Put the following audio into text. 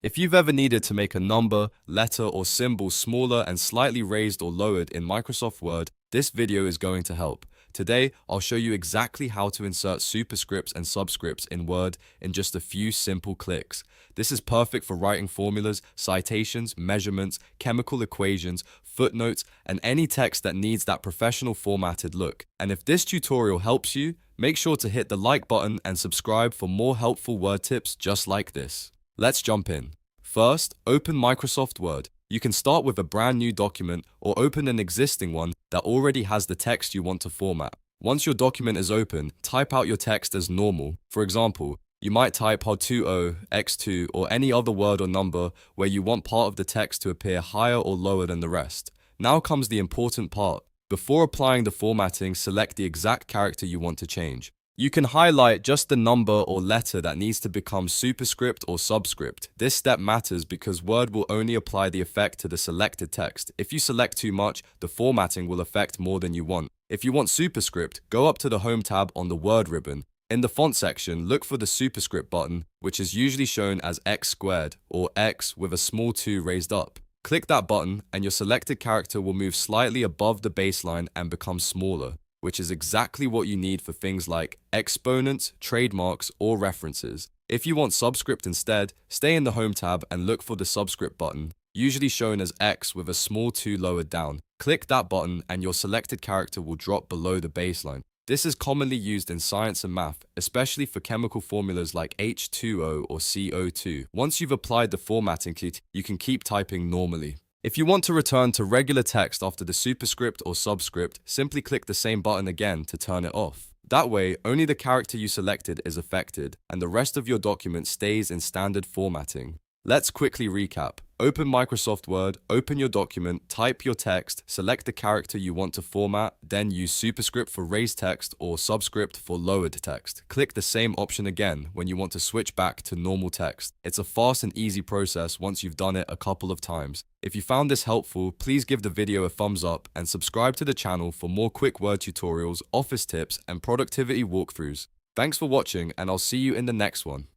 If you've ever needed to make a number, letter, or symbol smaller and slightly raised or lowered in Microsoft Word, this video is going to help. Today, I'll show you exactly how to insert superscripts and subscripts in Word in just a few simple clicks. This is perfect for writing formulas, citations, measurements, chemical equations, footnotes, and any text that needs that professional formatted look. And if this tutorial helps you, make sure to hit the like button and subscribe for more helpful Word tips just like this. Let's jump in. First, open Microsoft Word. You can start with a brand new document or open an existing one that already has the text you want to format. Once your document is open, type out your text as normal. For example, you might type H2O, X2, or any other word or number where you want part of the text to appear higher or lower than the rest. Now comes the important part. Before applying the formatting, select the exact character you want to change. You can highlight just the number or letter that needs to become superscript or subscript. This step matters because Word will only apply the effect to the selected text. If you select too much, the formatting will affect more than you want. If you want superscript, go up to the Home tab on the Word ribbon. In the font section, look for the Superscript button, which is usually shown as X squared or X with a small 2 raised up. Click that button and your selected character will move slightly above the baseline and become smaller, which is exactly what you need for things like exponents, trademarks, or references. If you want Subscript instead, stay in the Home tab and look for the Subscript button, usually shown as X with a small 2 lowered down. Click that button and your selected character will drop below the baseline. This is commonly used in science and math, especially for chemical formulas like H2O or CO2. Once you've applied the formatting key, you can keep typing normally. If you want to return to regular text after the superscript or subscript, simply click the same button again to turn it off. That way, only the character you selected is affected, and the rest of your document stays in standard formatting. Let's quickly recap. Open Microsoft Word, open your document, type your text, select the character you want to format, then use superscript for raised text or subscript for lowered text. Click the same option again when you want to switch back to normal text. It's a fast and easy process once you've done it a couple of times. If you found this helpful, please give the video a thumbs up and subscribe to the channel for more quick Word tutorials, office tips, and productivity walkthroughs. Thanks for watching, and I'll see you in the next one.